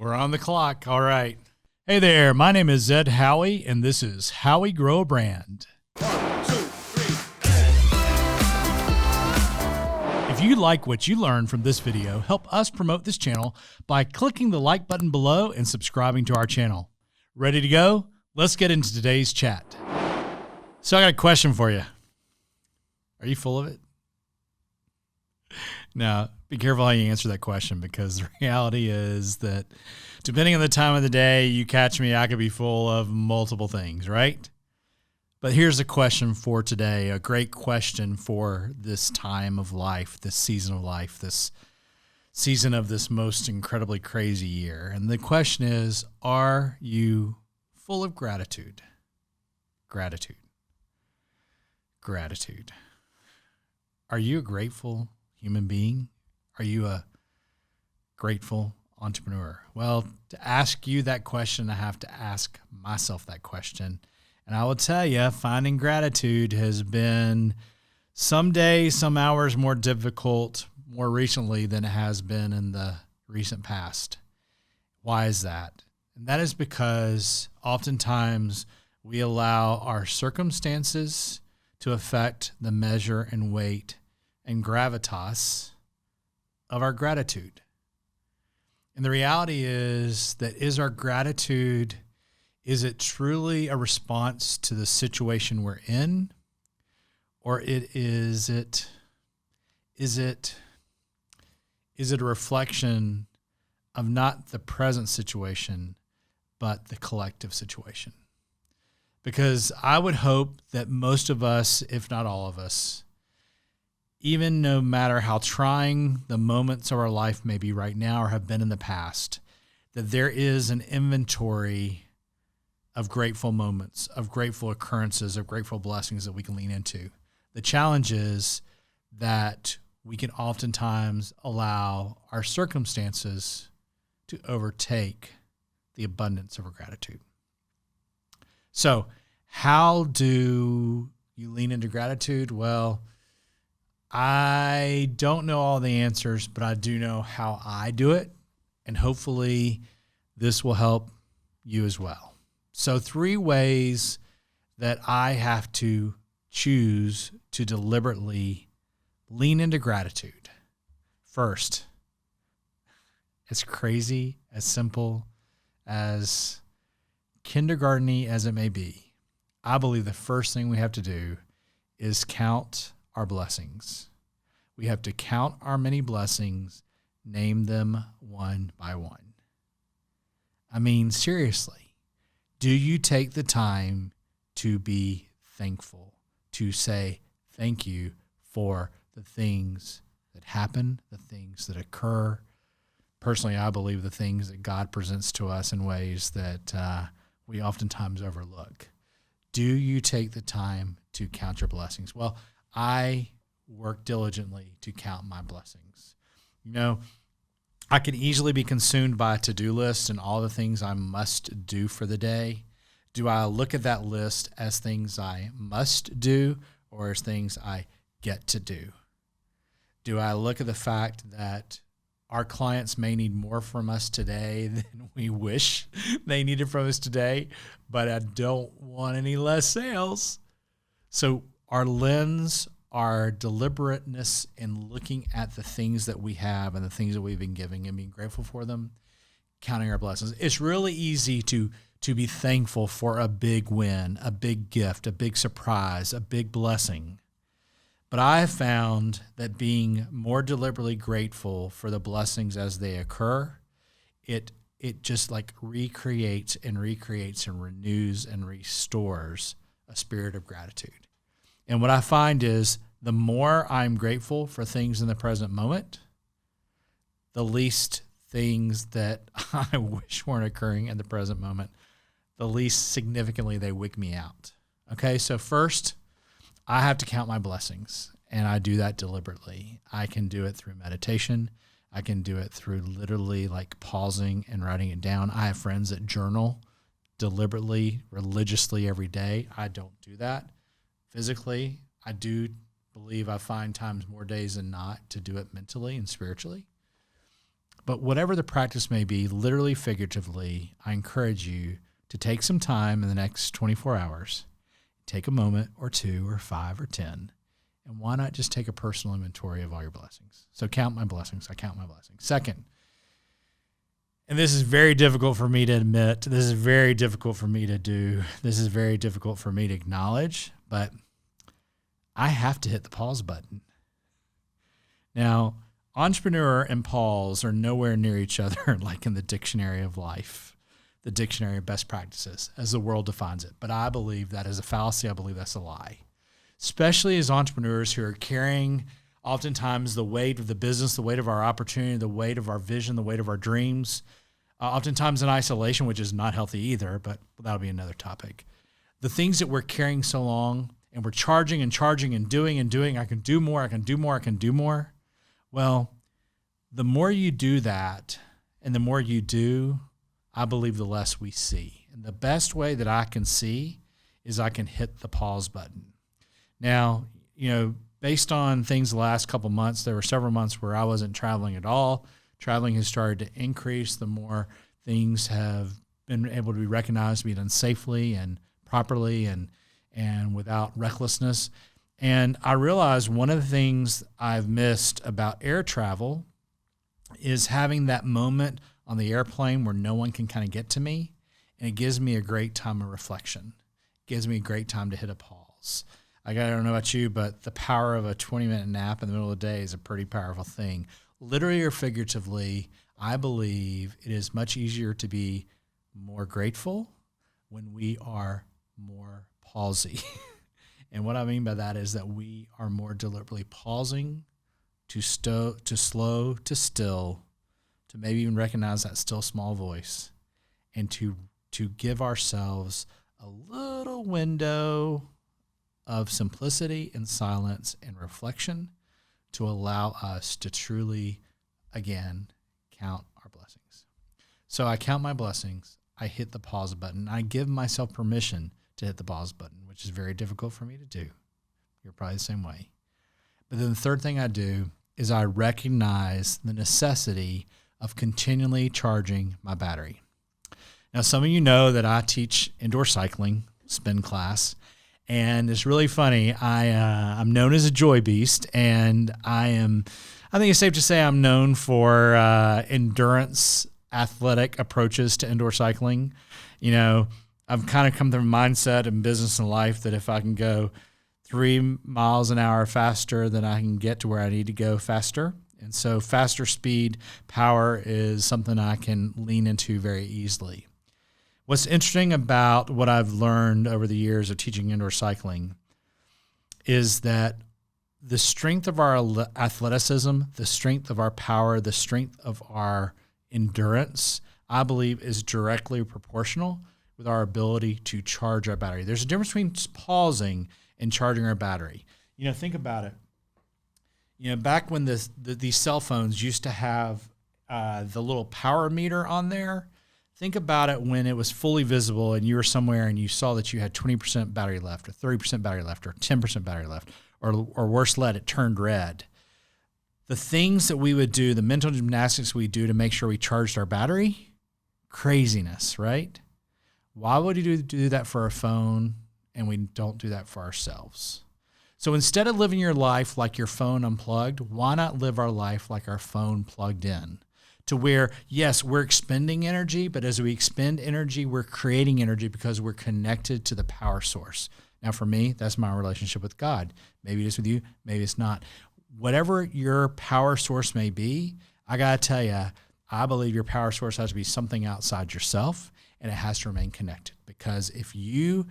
We're on the clock. All right. Hey there. My name is Ed Howie, and this is How We Grow a Brand. 1, 2, 3, If you like what you learned from this video, help us promote this channel by clicking the like button below and subscribing to our channel. Ready to go? Let's get into today's chat. So I got a question for you. Are you full of it? Now, be careful how you answer that question, because the reality is that depending on the time of the day you catch me, I could be full of multiple things, right? But here's a question for today, a great question for this time of life, this season of life, this season of this most incredibly crazy year. And the question is, are you full of gratitude? Gratitude. Gratitude. Are you a grateful human being? Are you a grateful entrepreneur? Well, to ask you that question, I have to ask myself that question. And I will tell you, finding gratitude has been some days, some hours more difficult more recently than it has been in the recent past. Why is that? And that is because oftentimes we allow our circumstances to affect the measure and weight and gravitas of our gratitude. And the reality is that our gratitude, is it truly a response to the situation we're in? Or is it a reflection of not the present situation, but the collective situation? Because I would hope that most of us, if not all of us, even no matter how trying the moments of our life may be right now or have been in the past, that there is an inventory of grateful moments, of grateful occurrences, of grateful blessings that we can lean into. The challenge is that we can oftentimes allow our circumstances to overtake the abundance of our gratitude. So how do you lean into gratitude? Well, I don't know all the answers, but I do know how I do it, and hopefully this will help you as well. So 3 ways that I have to choose to deliberately lean into gratitude. First, as crazy, as simple, as kindergarten-y as it may be, I believe the first thing we have to do is count our blessings. We have to count our many blessings, name them one by one. I mean, seriously, do you take the time to be thankful, to say thank you for the things that happen, the things that occur? Personally, I believe the things that God presents to us in ways that we oftentimes overlook. Do you take the time to count your blessings? Well, I work diligently to count my blessings. You know, I can easily be consumed by a to-do list and all the things I must do for the day. Do I look at that list as things I must do or as things I get to do? Do I look at the fact that our clients may need more from us today than we wish they needed from us today, but I don't want any less sales? So our lens, our deliberateness in looking at the things that we have and the things that we've been giving and being grateful for them, counting our blessings. It's really easy to be thankful for a big win, a big gift, a big surprise, a big blessing. But I have found that being more deliberately grateful for the blessings as they occur, it just like recreates and renews and restores a spirit of gratitude. And what I find is the more I'm grateful for things in the present moment, the least things that I wish weren't occurring in the present moment, the least significantly they wig me out. Okay, so first, I have to count my blessings, and I do that deliberately. I can do it through meditation. I can do it through literally like pausing and writing it down. I have friends that journal deliberately, religiously every day. I don't do that. Physically, I do believe I find times more days than not to do it mentally and spiritually. But whatever the practice may be, literally, figuratively, I encourage you to take some time in the next 24 hours, take a moment or 2 or 5 or 10, and why not just take a personal inventory of all your blessings? So count my blessings. I count my blessings. Second, and this is very difficult for me to admit, this is very difficult for me to do, this is very difficult for me to acknowledge, but I have to hit the pause button. Now, entrepreneur and pause are nowhere near each other, like in the dictionary of life, the dictionary of best practices, as the world defines it. But I believe that is a fallacy. I believe that's a lie, especially as entrepreneurs who are carrying oftentimes the weight of the business, the weight of our opportunity, the weight of our vision, the weight of our dreams, oftentimes in isolation, which is not healthy either, but that'll be another topic. The things that we're carrying so long, and we're charging and doing, I can do more, I can do more, I can do more. Well, the more you do that and the more you do, I believe the less we see. And the best way that I can see is I can hit the pause button. Now, based on things the last couple months, there were several months where I wasn't traveling at all. Traveling has started to increase the more things have been able to be recognized to be done safely and properly and without recklessness. And I realized one of the things I've missed about air travel is having that moment on the airplane where no one can kind of get to me, and it gives me a great time of reflection. It gives me a great time to hit a pause. I don't know about you, but the power of a 20-minute nap in the middle of the day is a pretty powerful thing. Literally or figuratively, I believe it is much easier to be more grateful when we are more pausy. And what I mean by that is that we are more deliberately pausing to slow, to still, to maybe even recognize that still small voice, and to give ourselves a little window of simplicity and silence and reflection to allow us to truly, again, count our blessings. So I count my blessings. I hit the pause button. I give myself permission to hit the pause button, which is very difficult for me to do. You're probably the same way. But then the third thing I do is I recognize the necessity of continually charging my battery. Now, some of you know that I teach indoor cycling, spin class, and it's really funny. I'm known as a joy beast, and I think it's safe to say I'm known for endurance, athletic approaches to indoor cycling. I've kind of come to a mindset in business and life that if I can go 3 miles an hour faster, then I can get to where I need to go faster. And so faster speed, power is something I can lean into very easily. What's interesting about what I've learned over the years of teaching indoor cycling is that the strength of our athleticism, the strength of our power, the strength of our endurance, I believe is directly proportional with our ability to charge our battery. There's a difference between pausing and charging our battery. Think about it. Back when these cell phones used to have the little power meter on there, think about it when it was fully visible and you were somewhere and you saw that you had 20% battery left or 30% battery left or 10% battery left, or worse yet, it turned red. The things that we would do, the mental gymnastics we do to make sure we charged our battery, craziness, right? Why would you do that for a phone and we don't do that for ourselves? So instead of living your life like your phone unplugged, why not live our life like our phone plugged in? To where, yes, we're expending energy, but as we expend energy, we're creating energy because we're connected to the power source. Now, for me, that's my relationship with God. Maybe it is with you, maybe it's not. Whatever your power source may be, I got to tell you, I believe your power source has to be something outside yourself, and it has to remain connected. Because if you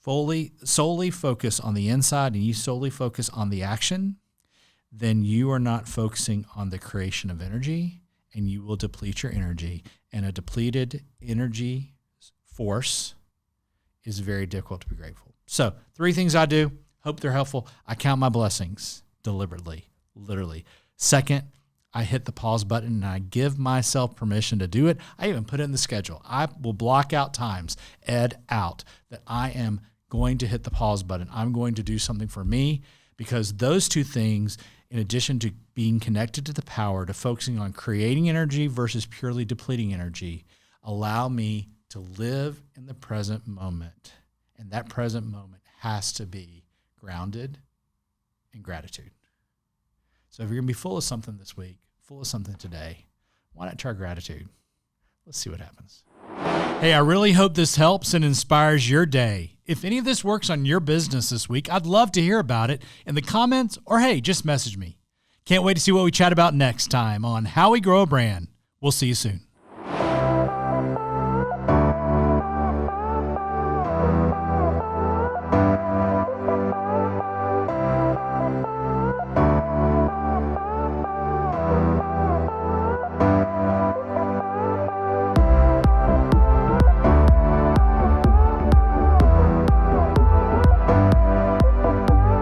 solely focus on the inside and you solely focus on the action, then you are not focusing on the creation of energy, and you will deplete your energy. And a depleted energy force is very difficult to be grateful. So 3 things I do. Hope they're helpful. I count my blessings deliberately, literally. Second, I hit the pause button and I give myself permission to do it. I even put it in the schedule. I will block out times, out, that I am going to hit the pause button. I'm going to do something for me, because those 2 things in addition to being connected to the power, to focusing on creating energy versus purely depleting energy, allow me to live in the present moment. And that present moment has to be grounded in gratitude. So if you're going to be full of something this week, full of something today, why not try gratitude? Let's see what happens. Hey, I really hope this helps and inspires your day. If any of this works on your business this week, I'd love to hear about it in the comments, or hey, just message me. Can't wait to see what we chat about next time on How We Grow a Brand. We'll see you soon.